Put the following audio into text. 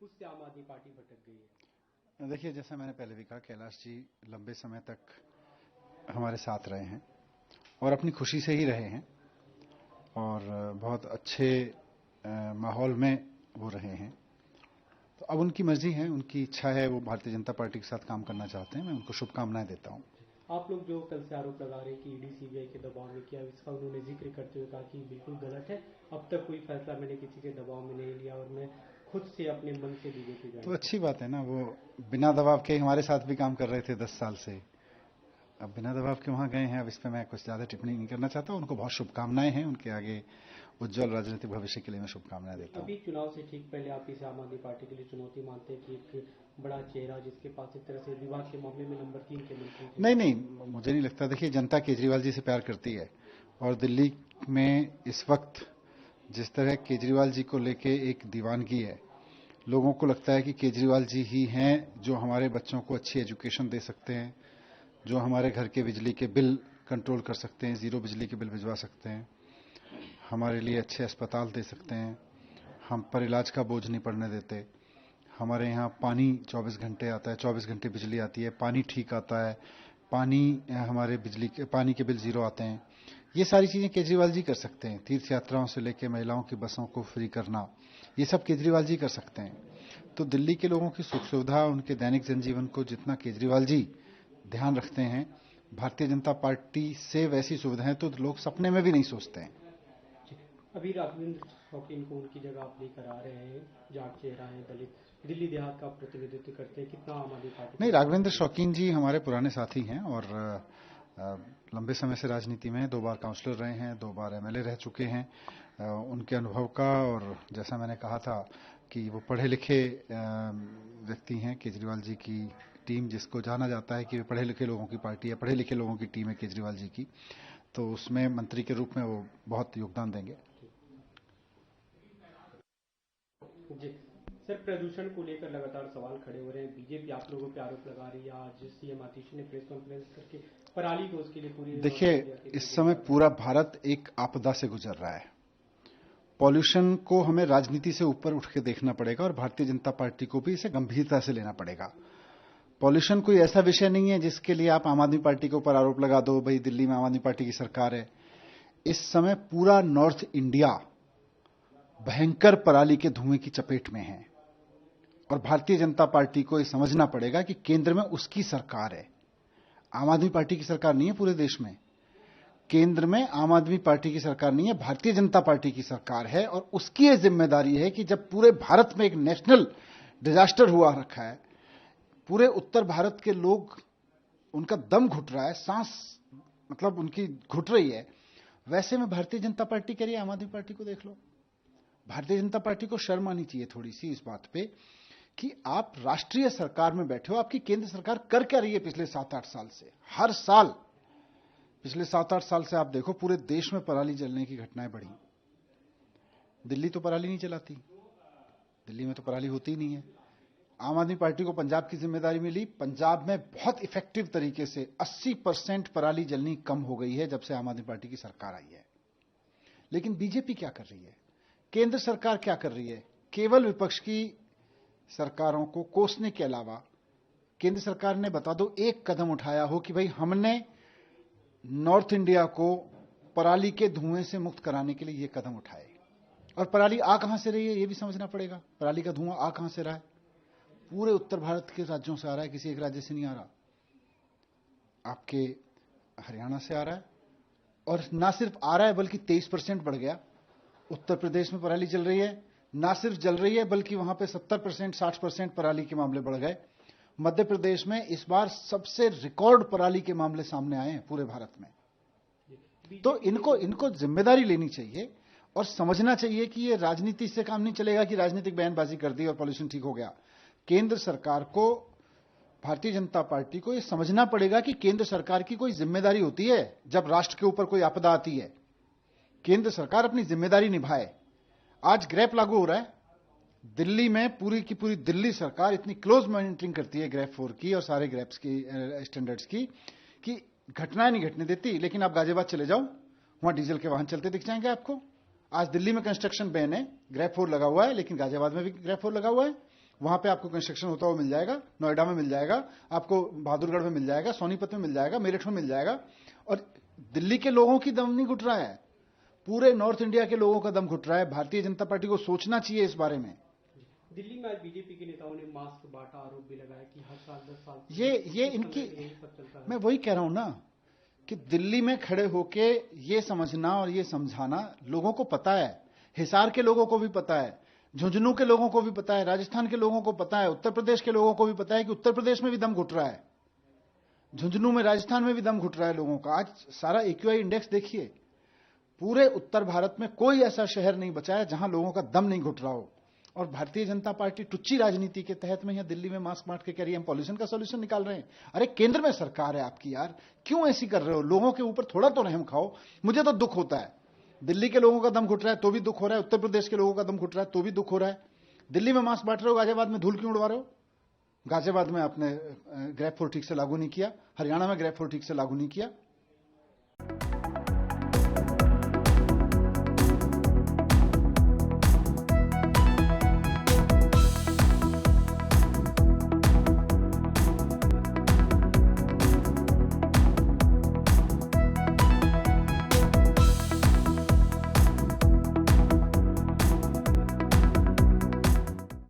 उससे आम आदमी पार्टी भटक गई है? देखिए, जैसा मैंने पहले भी कहा, कैलाश जी लंबे समय तक हमारे साथ रहे हैं और अपनी खुशी से ही रहे हैं और बहुत अच्छे माहौल में वो रहे हैं। तो अब उनकी मर्जी है, उनकी इच्छा है, वो भारतीय जनता पार्टी के साथ काम करना चाहते हैं। मैं उनको शुभकामनाएं देता हूं। आप लोग जो कल से आरोप लगा रहे हैं कि ईडी सीबीआई के दबाव में किया, इसका उन्होंने जिक्र करते हुए कहा कि बिल्कुल गलत है, अब तक कोई फैसला मैंने किसी के दबाव में नहीं लिया और मैं खुद से अपने मन से बीजेपी ज्वाइन। तो अच्छी बात है ना, वो बिना दबाव के हमारे साथ भी काम कर रहे थे 10 साल से। अब बिना दबाव के वहां गए हैं। अब इस पर मैं कुछ ज्यादा टिप्पणी नहीं करना चाहता। उनको बहुत शुभकामनाएं हैं, उनके आगे उज्जवल राजनीतिक भविष्य के लिए मैं शुभकामनाएं देता हूं। अभी चुनाव से ठीक पहले आप इसे आम आदमी पार्टी के लिए चुनौती मानते हैं कि एक बड़ा चेहरा जिसके पास एक तरह से विवाद के मामले में नंबर 3 के मंत्री थे? नहीं नहीं, मुझे नहीं लगता। देखिए, जनता केजरीवाल जी से प्यार करती है और दिल्ली में इस वक्त जिस तरह केजरीवाल जी को लेके एक दीवानगी है, लोगों को लगता है कि केजरीवाल जी ही हैं जो हमारे बच्चों को अच्छी एजुकेशन दे सकते हैं, जो हमारे घर के बिजली के बिल कंट्रोल कर सकते हैं, जीरो बिजली के बिल भिजवा सकते हैं, हमारे लिए अच्छे अस्पताल दे सकते हैं, हम पर इलाज का बोझ नहीं पड़ने देते, हमारे यहाँ पानी 24 घंटे आता है, 24 घंटे बिजली आती है, पानी ठीक आता है, हमारे पानी के बिल जीरो आते हैं। ये सारी चीजें केजरीवाल जी कर सकते हैं। तीर्थ यात्राओं से लेकर महिलाओं की बसों को फ्री करना, ये सब केजरीवाल जी कर सकते हैं। तो दिल्ली के लोगों की सुख सुविधा, उनके दैनिक जनजीवन को जितना केजरीवाल जी ध्यान रखते हैं, भारतीय जनता पार्टी से वैसी सुविधाएं तो लोग सपने में भी नहीं सोचते हैं। अभी राघवेंद्र शौकीन को उनकी जगह आप लेकर आ रहे हैं, जाट चेहरा है, दलित, दिल्ली देहात का प्रतिनिधित्व करते हैं, कितना आम आदमी पार्टी? नहीं, राघवेंद्र शौकीन जी हमारे पुराने साथी हैं और लंबे समय से राजनीति में 2 बार काउंसलर रहे हैं, 2 बार एमएलए रह चुके हैं। उनके अनुभव का, और जैसा मैंने कहा था कि वो पढ़े लिखे व्यक्ति हैं। केजरीवाल जी की टीम, जिसको जाना जाता है कि वे पढ़े लिखे लोगों की पार्टी है, पढ़े लिखे लोगों की टीम है केजरीवाल जी की, तो उसमें मंत्री के रूप में वो बहुत योगदान देंगे। जी सर, प्रदूषण को लेकर लगातार सवाल खड़े हो रहे हैं। बीजेपी आप लोगों पे आरोप लगा रही है। आज सीएम आतिश ने प्रेस कॉन्फ्रेंस करके पराली को उसके लिए पूरी, देखिए, इस समय पूरा भारत एक आपदा से गुजर रहा है। पॉल्यूशन को हमें राजनीति से ऊपर उठ के देखना पड़ेगा और भारतीय जनता पार्टी को भी इसे गंभीरता से लेना पड़ेगा। पॉल्यूशन कोई ऐसा विषय नहीं है जिसके लिए आप आम आदमी पार्टी के ऊपर आरोप लगा दो, भाई दिल्ली में आम आदमी पार्टी की सरकार है। इस समय पूरा नॉर्थ इंडिया भयंकर पराली के धुएं की चपेट में है और भारतीय जनता पार्टी को यह समझना पड़ेगा कि केंद्र में उसकी सरकार है, आम आदमी पार्टी की सरकार नहीं है। पूरे देश में केंद्र में आम आदमी पार्टी की सरकार नहीं है, भारतीय जनता पार्टी की सरकार है और उसकी यह जिम्मेदारी है कि जब पूरे भारत में एक नेशनल डिजास्टर हुआ रखा है, पूरे उत्तर भारत के लोग, उनका दम घुट रहा है, सांस मतलब उनकी घुट रही है, वैसे में भारतीय जनता पार्टी कह रही है आम आदमी पार्टी को देख लो। भारतीय जनता पार्टी को शर्म आनी चाहिए थोड़ी सी इस बात पे कि आप राष्ट्रीय सरकार में बैठे हो। आपकी केंद्र सरकार कर क्या रही है पिछले 7-8 साल से? हर साल पिछले 7-8 साल से आप देखो, पूरे देश में पराली जलने की घटनाएं बढ़ी। दिल्ली तो पराली नहीं जलाती, दिल्ली में तो पराली होती ही नहीं है। आम आदमी पार्टी को पंजाब की जिम्मेदारी मिली। पंजाब में बहुत इफेक्टिव तरीके से 80% पराली जलनी कम हो गई है जब से आम आदमी पार्टी की सरकार आई है। लेकिन बीजेपी क्या कर रही है, केंद्र सरकार क्या कर रही है? केवल विपक्ष की सरकारों को कोसने के अलावा केंद्र सरकार ने, बता दो, एक कदम उठाया हो कि भाई हमने नॉर्थ इंडिया को पराली के धुएं से मुक्त कराने के लिए ये कदम उठाए। और पराली आ कहां से रही है ये भी समझना पड़ेगा। पराली का धुआं आ कहां से रहा है? पूरे उत्तर भारत के राज्यों से आ रहा है, किसी एक राज्य से नहीं आ रहा। आपके हरियाणा से आ रहा है और ना सिर्फ आ रहा है बल्कि 23% बढ़ गया। उत्तर प्रदेश में पराली जल रही है, ना सिर्फ जल रही है बल्कि वहां पे 70% 60% पराली के मामले बढ़ गए। मध्य प्रदेश में इस बार सबसे रिकॉर्ड पराली के मामले सामने आए हैं पूरे भारत में। तो इनको जिम्मेदारी लेनी चाहिए और समझना चाहिए कि ये राजनीति से काम नहीं चलेगा कि राजनीतिक बयानबाजी कर दी और पॉल्यूशन ठीक हो गया। केंद्र सरकार को, भारतीय जनता पार्टी को यह समझना पड़ेगा कि केंद्र सरकार की कोई जिम्मेदारी होती है। जब राष्ट्र के ऊपर कोई आपदा आती है, केंद्र सरकार अपनी जिम्मेदारी निभाए। आज ग्रैप लागू हो रहा है दिल्ली में, पूरी की पूरी दिल्ली सरकार इतनी क्लोज मॉनिटरिंग करती है ग्रैप 4 की और सारे ग्रैप्स की स्टैंडर्ड्स की कि घटनाएं नहीं घटने देती। लेकिन आप गाजियाबाद चले जाओ, वहां डीजल के वाहन चलते दिख जाएंगे आपको। आज दिल्ली में कंस्ट्रक्शन बैन है, ग्रैप 4 लगा हुआ है, लेकिन गाजियाबाद में भी ग्रैप 4 लगा हुआ है। वहां पे आपको कंस्ट्रक्शन होता हुआ मिल जाएगा, नोएडा में मिल जाएगा, आपको बहादुरगढ़ में मिल जाएगा, सोनीपत में मिल जाएगा, मेरठ में मिल जाएगा। और दिल्ली के लोगों की दम नहीं घुट रहा है, पूरे नॉर्थ इंडिया के लोगों का दम घुट रहा है। भारतीय जनता पार्टी को सोचना चाहिए इस बारे में। दिल्ली में आज बीजेपी के नेताओं ने मास्क बांटा, आरोप भी लगाया कि हर साल 10 साल ये इनकी, सब चलता है। मैं वही कह रहा हूं ना कि दिल्ली में खड़े होके ये समझना और ये समझाना, लोगों को पता है, हिसार के लोगों को भी पता है, झुंझुनू के लोगों को भी पता है, राजस्थान के लोगों को पता है, उत्तर प्रदेश के लोगों को भी पता है कि उत्तर प्रदेश में भी दम घुट रहा है, झुंझुनू में, राजस्थान में भी दम घुट रहा है लोगों का। आज सारा एक्यूआई इंडेक्स देखिए, पूरे उत्तर भारत में कोई ऐसा शहर नहीं बचा है जहां लोगों का दम नहीं घुट रहा हो। और भारतीय जनता पार्टी टुच्ची राजनीति के तहत में यहां दिल्ली में मास्क बांट के कह रही है हम पॉल्यूशन का सॉल्यूशन निकाल रहे हैं। अरे केंद्र में सरकार है आपकी यार, क्यों ऐसी कर रहे हो? लोगों के ऊपर थोड़ा तो रहम खाओ। मुझे तो दुख होता है, दिल्ली के लोगों का दम घुट रहा है तो भी दुख हो रहा है, उत्तर प्रदेश के लोगों का दम घुट रहा है तो भी दुख हो रहा है। दिल्ली में मास्क बांट रहे हो, गाजियाबाद में धूल क्यों उड़वा रहे हो? गाजियाबाद में आपने ग्रैप 4 ठीक से लागू नहीं किया, हरियाणा में ग्रैप 4 ठीक से लागू नहीं किया।